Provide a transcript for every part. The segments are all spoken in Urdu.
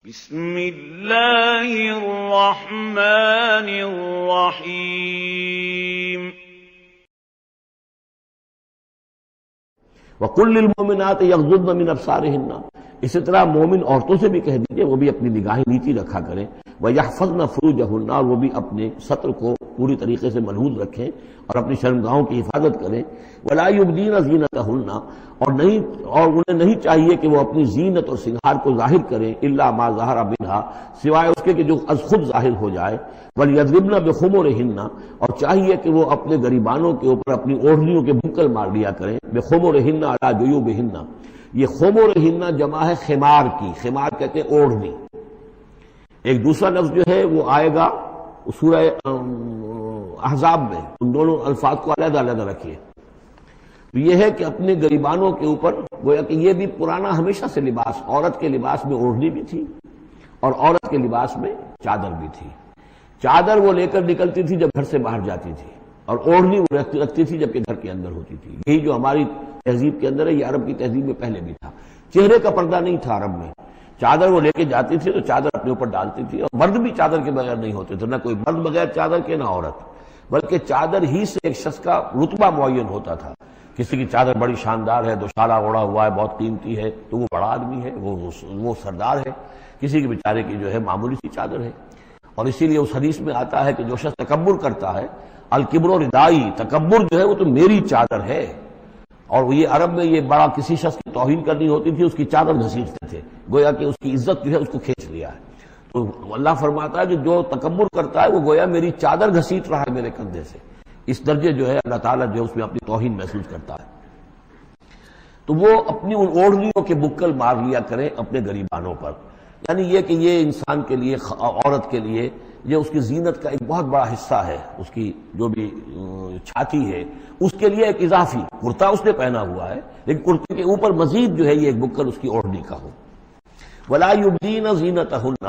بسم اللہ الرحمن الرحیم وَقُلْ لِلْمُؤْمِنَاتِ يَغْضُضْنَ مِنْ أَبْصَارِهِنَّ، اسی طرح مومن عورتوں سے بھی کہہ دیجئے وہ بھی اپنی نگاہیں نیچی رکھا کریں، وَيَحْفَظْنَ فُرُوجَهُنَّ، اور وہ بھی اپنے سطر کو پوری طریقے سے ملحوظ رکھیں اور اپنی شرمگاہوں کی حفاظت کریں، وَلَا يُبْدِينَ زِينَتَهُنَّ، اور انہیں نہیں چاہیے کہ وہ اپنی زینت اور سنگھار کو ظاہر کریں، إِلَّا مَا ظَهَرَ مِنْهَا، سوائے اس کے کہ جو از خود ظاہر ہو جائے، وَلْيَضْرِبْنَ بِخُمُرِهِنَّ، اور چاہیے کہ وہ اپنے گریبانوں کے اوپر اپنی اوڑھنیوں کے بکل مار لیا کریں، بِخُمُرِهِنَّ عَلَى جُيُوبِهِنَّ، یہ خمرہن جمع ہے خمار کی، خمار کہتے ہیں اوڑھنی۔ ایک دوسرا لفظ جو ہے وہ آئے گا سورہ احزاب میں، ان دونوں الفاظ کو علیحدہ علیحدہ رکھیے۔ تو یہ ہے کہ اپنے گریبانوں کے اوپر گویا کہ یہ بھی پرانا ہمیشہ سے لباس، عورت کے لباس میں اوڑھنی بھی تھی اور عورت کے لباس میں چادر بھی تھی۔ چادر وہ لے کر نکلتی تھی جب گھر سے باہر جاتی تھی، اور اوڑھنی وہ رکھتی تھی جبکہ گھر کے اندر ہوتی تھی۔ یہی جو ہماری تہذیب کے اندر ہے، یہ عرب کی تہذیب میں پہلے بھی تھا۔ چہرے کا پردہ نہیں تھا عرب میں، چادر وہ لے کے جاتی تھی تو چادر اپنے اوپر ڈالتی تھی، اور مرد بھی چادر کے بغیر نہیں ہوتے تھے، نہ کوئی مرد بغیر چادر کے نہ عورت، بلکہ چادر ہی سے ایک شخص کا رتبہ معین ہوتا تھا۔ کسی کی چادر بڑی شاندار ہے، دوشالہ اوڑھا ہوا ہے، بہت قیمتی ہے، تو وہ بڑا آدمی ہے، وہ سردار ہے۔ کسی کے بیچارے کی جو ہے معمولی سی چادر ہے، اور اسی لیے اس حدیث میں آتا ہے کہ جو شخص تکبر کرتا ہے، الکبر ردائی، تکبر جو ہے وہ تو میری چادر ہے۔ اور یہ عرب میں یہ بڑا کسی شخص کی توہین کرنی ہوتی تھی، اس کی چادر گھسیٹتے تھے، گویا کہ اس کی عزت جو ہے اس کو کھینچ لیا ہے۔ تو اللہ فرماتا ہے کہ جو تکبر کرتا ہے وہ گویا میری چادر گھسیٹ رہا ہے میرے کندھے سے، اس درجے جو ہے اللہ تعالیٰ جو ہے اس میں اپنی توہین محسوس کرتا ہے۔ تو وہ اپنی ان اوڑھنیوں کے بکل مار لیا کریں اپنے گریبانوں پر، یعنی یہ کہ یہ انسان کے لیے، عورت کے لیے، یہ اس کی زینت کا ایک بہت بڑا حصہ ہے، اس کی جو بھی چھاتی ہے اس کے لیے ایک اضافی کرتا اس نے پہنا ہوا ہے، لیکن کرتے کے اوپر مزید جو ہے یہ ایک بکل اس کی اوڑھنی کا ہو۔ وَلَا يُبْدِينَ زِينَتَهُنَّ،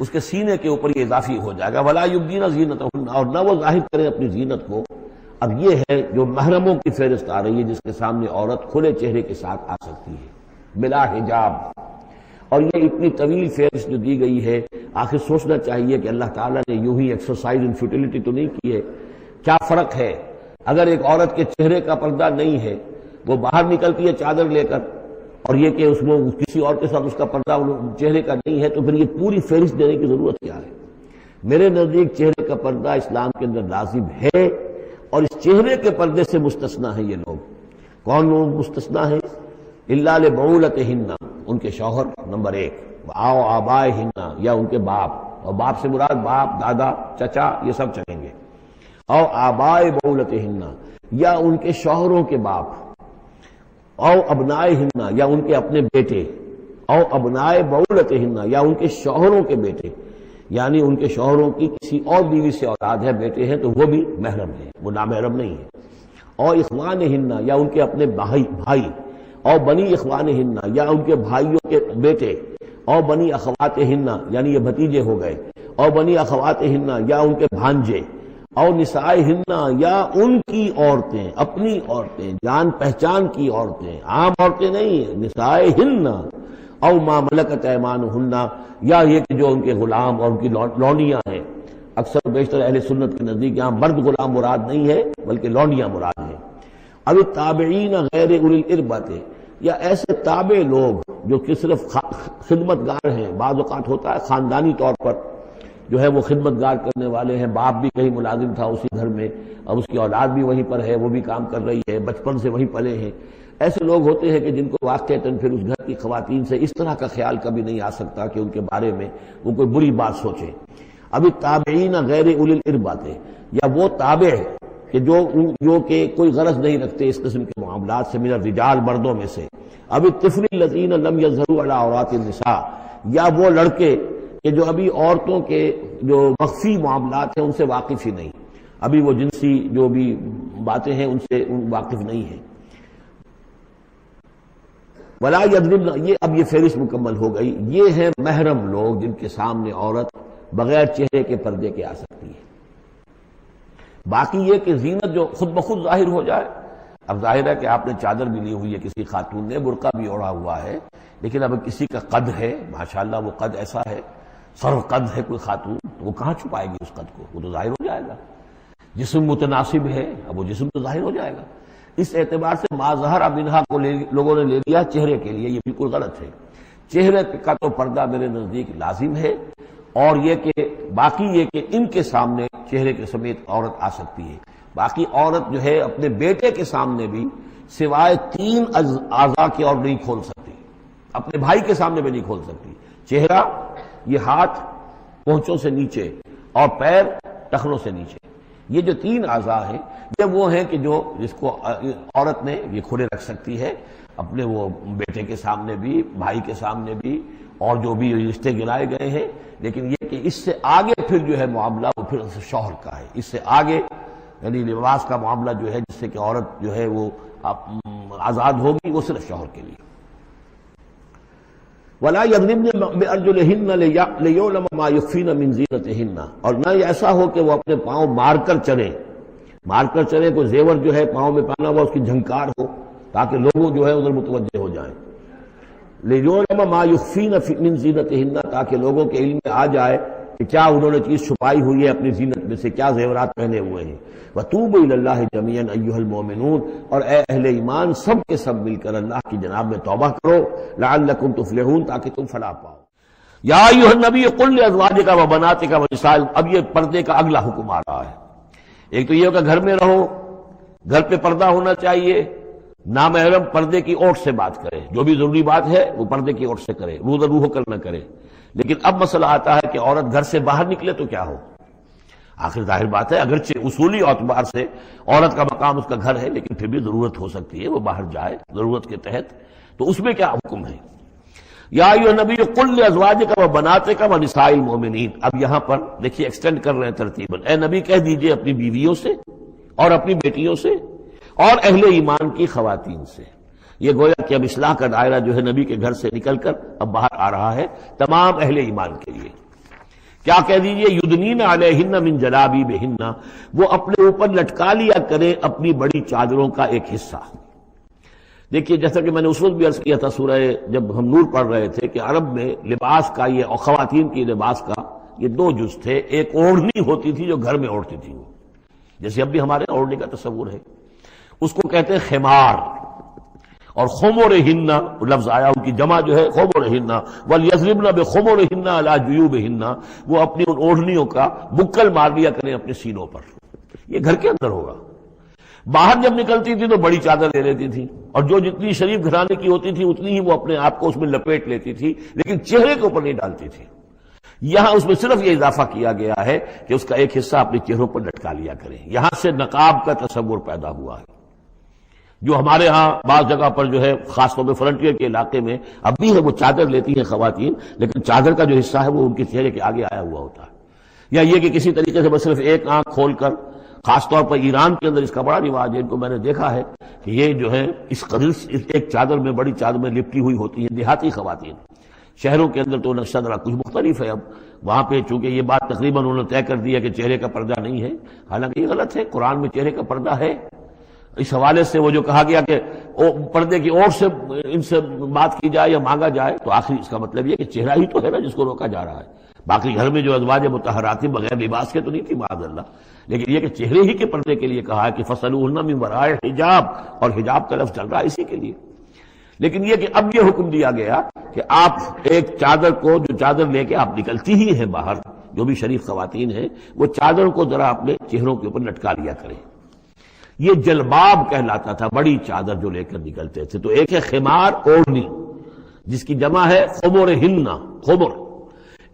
اس کے سینے کے اوپر یہ اضافی ہو جائے گا، وَلَا يُبْدِينَ زِينَتَهُنَّ، اور نہ وہ ظاہر کریں اپنی زینت کو۔ اب یہ ہے جو محرموں کی فہرست آ رہی ہے، جس کے سامنے عورت کھلے چہرے کے ساتھ آ سکتی ہے بلا حجاب، اور یہ اتنی طویل فہرست جو دی گئی ہے، آخر سوچنا چاہیے کہ اللہ تعالیٰ نے یوں ہی ایکسرسائز ان فیوٹیلٹی تو نہیں کی ہے۔ کیا فرق ہے اگر ایک عورت کے چہرے کا پردہ نہیں ہے، وہ باہر نکلتی ہے چادر لے کر، اور یہ کہ اس میں کسی اور کے ساتھ اس کا پردہ چہرے کا نہیں ہے، تو پھر یہ پوری فہرست دینے کی ضرورت کیا ہے؟ میرے نزدیک چہرے کا پردہ اسلام کے اندر لازم ہے، اور اس چہرے کے پردے سے مستثنا ہیں یہ لوگ۔ کون لوگ مستثنا ہیں؟ الا لبعولتہن، ان کے شوہر نمبر ایک، او آبائہن، یا ان کے باپ، اور باپ سے مراد باپ، دادا، چچا، یہ سب چلیں گے، او آبائے بعولتہن، یا ان کے شوہروں کے باپ، او ابنائہن، یا ان کے اپنے بیٹے، او ابنائے بعولتہن، یا ان کے شوہروں کے بیٹے، یعنی ان کے شوہروں کی کسی اور بیوی سے اولاد ہے، بیٹے ہیں، تو وہ بھی محرم ہے، وہ نامحرم نہیں ہے۔ او اخوانہن، یا ان کے اپنے بھائی، او بنی اخوانہن، یا ان کے بھائیوں کے بیٹے، او بنی اخواتہن، یعنی یہ بھتیجے ہو گئے، او بنی اخواتہن، یا ان کے بھانجے، او نسائہن، یا ان کی عورتیں، اپنی عورتیں، جان پہچان کی عورتیں، عام عورتیں نہیں، نسائہن، او ما ملکت ایمانہن، یا یہ کہ جو ان کے غلام اور ان کی لونڈیاں ہیں۔ اکثر بیشتر اہل سنت کے نزدیک یہاں مرد غلام مراد نہیں ہے بلکہ لونڈیاں مراد ہیں۔ اب تابعین غیر اولی الاربۃ، یا ایسے تابع لوگ جو کہ صرف خدمت گار ہیں، بعض اوقات ہوتا ہے خاندانی طور پر جو ہے وہ خدمت گار کرنے والے ہیں، باپ بھی کہیں ملازم تھا اسی گھر میں، اب اس کی اولاد بھی وہیں پر ہے، وہ بھی کام کر رہی ہے، بچپن سے وہیں پلے ہیں۔ ایسے لوگ ہوتے ہیں کہ جن کو واقعتاً پھر اس گھر کی خواتین سے اس طرح کا خیال کبھی نہیں آ سکتا کہ ان کے بارے میں وہ کوئی بری بات سوچیں۔ ابھی تابعین غیر اولی الاربۃ، یا وہ تابع کہ جو کہ کوئی غرض نہیں رکھتے اس قسم کے معاملات سے، من الرجال، مردوں میں سے۔ اب الطفل الذین لم یظہروا علی عورات النساء، یا وہ لڑکے کہ جو ابھی عورتوں کے جو مخفی معاملات ہیں ان سے واقف ہی نہیں، ابھی وہ جنسی جو بھی باتیں ہیں ان سے واقف نہیں ہیں۔ ولا یضربن، یہ اب یہ فہرست مکمل ہو گئی، یہ ہیں محرم لوگ جن کے سامنے عورت بغیر چہرے کے پردے کے آ سکتی ہے۔ باقی یہ کہ زینت جو خود بخود ظاہر ہو جائے، اب ظاہر ہے کہ آپ نے چادر بھی لی ہوئی ہے، کسی خاتون نے برقع بھی اوڑھا ہوا ہے، لیکن اب کسی کا قد ہے، ماشاءاللہ وہ قد ایسا ہے، سر قد ہے کوئی خاتون، تو وہ کہاں چھپائے گی اس قد کو؟ وہ تو ظاہر ہو جائے گا۔ جسم متناسب ہے، اب وہ جسم تو ظاہر ہو جائے گا۔ اس اعتبار سے ما ظہر منہا کو لوگوں نے لے لیا چہرے کے لیے، یہ بالکل غلط ہے۔ چہرے کا تو پردہ میرے نزدیک لازم ہے، اور یہ کہ باقی یہ کہ ان کے سامنے چہرے کے سمیت عورت آ سکتی ہے، باقی عورت جو ہے اپنے بیٹے کے سامنے بھی سوائے 3 اعضاء کے اور نہیں کھول سکتی، اپنے بھائی کے سامنے بھی نہیں کھول سکتی۔ چہرہ، یہ ہاتھ پونچھوں سے نیچے، اور پیر ٹخنوں سے نیچے، یہ جو 3 اعضاء ہیں یہ وہ ہیں کہ جو جس کو عورت نے یہ کھلے رکھ سکتی ہے، اپنے وہ بیٹے کے سامنے بھی، بھائی کے سامنے بھی، اور جو بھی رشتے گرائے گئے ہیں۔ لیکن یہ کہ اس سے آگے پھر جو ہے معاملہ وہ پھر شوہر کا ہے، اس سے آگے یعنی لباس کا معاملہ جو ہے جس سے کہ عورت جو ہے وہ آزاد ہوگی، وہ صرف شوہر کے لیے۔ وَلَا يَضْرِبْنَ بِأَرْجُلِهِنَّ لِيُعْلَمَ مَا يُخْفِينَ مِنْ زِينَتِهِنَّ، اور نہ ایسا ہو کہ وہ اپنے پاؤں مار کر چلے، کوئی زیور جو ہے پاؤں میں پہنا ہوا اس کی جھنکار ہو تاکہ لوگ جو ہے ادھر متوجہ ہو جائیں۔ لِيُعْلَمَ مَا يُخْفِينَ مِنْ زِينَتِهِنَّ، تاکہ لوگوں کے علم میں آ جائے کہ کیا انہوں نے چیز چھپائی ہوئی ہے اپنی زینت میں سے، کیا زیورات پہنے ہوئے ہیں۔ وَتُوبُوا إِلَى اللَّهِ جَمِيعًا أَيُّهَا الْمُؤْمِنُونَ، اور اے اہل ایمان سب کے سب مل کر اللہ کی جناب میں توبہ کرو، لعلکم تفلحون، تاکہ تم فلاح پاؤ۔ یا ایھا النبی قل لازواجک وبناتک ونساء، اب یہ پردے کا اگلا حکم آ رہا ہے۔ ایک تو یہ کہ گھر میں رہو، گھر پہ پردہ ہونا چاہیے، نامحرم پردے کی اوٹ سے بات کرے، جو بھی ضروری بات ہے وہ پردے کی اوٹ سے کرے، روح کر نہ کرے۔ لیکن اب مسئلہ آتا ہے کہ عورت گھر سے باہر نکلے تو کیا ہو؟ آخر ظاہر بات ہے اگرچہ اصولی اعتبار سے عورت کا مقام اس کا گھر ہے، لیکن پھر بھی ضرورت ہو سکتی ہے وہ باہر جائے ضرورت کے تحت، تو اس میں کیا حکم ہے؟ یا ایھا النبی قل لازواجک وبناتک ونساء المؤمنین، اب یہاں پر دیکھیے ایکسٹینڈ کر رہے ہیں ترتیباً، اے نبی کہہ دیجئے اپنی بیویوں سے اور اپنی بیٹیوں سے اور اہل ایمان کی خواتین سے۔ یہ گویا کہ اب اصلاح کا دائرہ جو ہے نبی کے گھر سے نکل کر اب باہر آ رہا ہے تمام اہل ایمان کے لیے۔ کیا کہہ دیجئے؟ یدنین علیہن من جلابیبہن، وہ اپنے اوپر لٹکا لیا کریں اپنی بڑی چادروں کا ایک حصہ۔ دیکھیے جیسا کہ میں نے اس وقت بھی عرض کیا تھا سورہ جب ہم نور پڑھ رہے تھے کہ عرب میں لباس کا یہ اور خواتین کی لباس کا یہ 2 جز تھے، ایک اوڑھنی ہوتی تھی جو گھر میں اوڑھتی تھی، وہ جیسے اب بھی ہمارے اوڑھنے کا تصور ہے، اس کو کہتے ہیں خمار، اور خمرہن لفظ آیا ان کی جمع جو ہے خمرہن، وَلْيَضْرِبْنَ بِخُمُرِهِنَّ عَلَىٰ جُيُوبِهِنَّ، وہ اپنی ان اوڑھنیوں کا بکل مار لیا کریں اپنے سینوں پر۔ یہ گھر کے اندر ہوگا، باہر جب نکلتی تھی تو بڑی چادر لے لیتی تھی، اور جو جتنی شریف گھرانے کی ہوتی تھی اتنی ہی وہ اپنے آپ کو اس میں لپیٹ لیتی تھی، لیکن چہرے کے اوپر نہیں ڈالتی تھی۔ یہاں اس میں صرف یہ اضافہ کیا گیا ہے کہ اس کا ایک حصہ اپنے چہروں پر لٹکا لیا کریں، یہاں سے نقاب کا تصور پیدا ہوا ہے، جو ہمارے ہاں بعض جگہ پر جو ہے خاص طور پہ فرنٹیئر کے علاقے میں اب بھی ہے، وہ چادر لیتی ہیں خواتین، لیکن چادر کا جو حصہ ہے وہ ان کے چہرے کے آگے آیا ہوا ہوتا ہے۔ یا یہ کہ کسی طریقے سے بس صرف ایک آنکھ کھول کر، خاص طور پر ایران کے اندر اس کا بڑا رواج ہے، ان کو میں نے دیکھا ہے کہ یہ جو ہے اس قدر ایک چادر میں، بڑی چادر میں لپٹی ہوئی ہوتی ہیں دیہاتی خواتین۔ شہروں کے اندر تو نقشہ ذرا کچھ مختلف ہے، اب وہاں پہ چونکہ یہ بات تقریباً انہوں نے طے کر دیا کہ چہرے کا پردہ نہیں ہے، حالانکہ یہ غلط ہے، قرآن میں چہرے کا پردہ ہے۔ اس حوالے سے وہ جو کہا گیا کہ پردے کی اور سے ان سے بات کی جائے یا مانگا جائے، تو آخری اس کا مطلب یہ کہ چہرہ ہی تو ہے نا جس کو روکا جا رہا ہے، باقی گھر میں جو ازواج مطہرات بغیر لباس کے تو نہیں تھی معاذ اللہ، لیکن یہ کہ چہرے ہی کے پردے کے لیے کہا ہے کہ فَصَلُوهُنَّ مِن وَرَاءِ حجاب، اور حجاب کا لفظ چل رہا ہے اسی کے لیے۔ لیکن یہ کہ اب یہ حکم دیا گیا کہ آپ ایک چادر کو، جو چادر لے کے آپ نکلتی ہی ہیں باہر، جو بھی شریف خواتین ہیں، وہ چادر کو ذرا اپنے چہروں کے اوپر لٹکا لیا کریں۔ یہ جلباب کہلاتا تھا، بڑی چادر جو لے کر نکلتے تھے۔ تو ایک ہے خمار، اوڑھنی، جس کی جمع ہے خمرہن، خمر،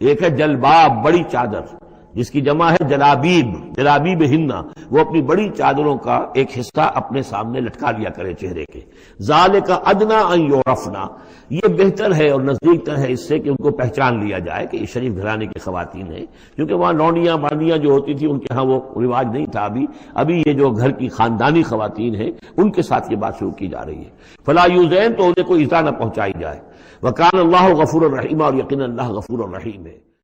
ایک ہے جلباب، بڑی چادر، جس کی جمع ہے جلابیب، جلابیبہن، وہ اپنی بڑی چادروں کا ایک حصہ اپنے سامنے لٹکا لیا کرے چہرے کے۔ ذالک ادنیٰ ان یعرفنا، یہ بہتر ہے اور نزدیک تر ہے اس سے کہ ان کو پہچان لیا جائے کہ یہ شریف گھرانے کی خواتین ہیں، کیونکہ وہاں لونڈیاں مانڈیاں جو ہوتی تھی ان کے ہاں وہ رواج نہیں تھا، ابھی یہ جو گھر کی خاندانی خواتین ہیں ان کے ساتھ یہ بات شروع کی جا رہی ہے۔ فلا یؤذین، تو انہیں کوئی ایذا نہ پہنچائی جائے۔ وکان اللہ غفور الرحیم، اور یقینا اللہ غفور الرحیم ہے۔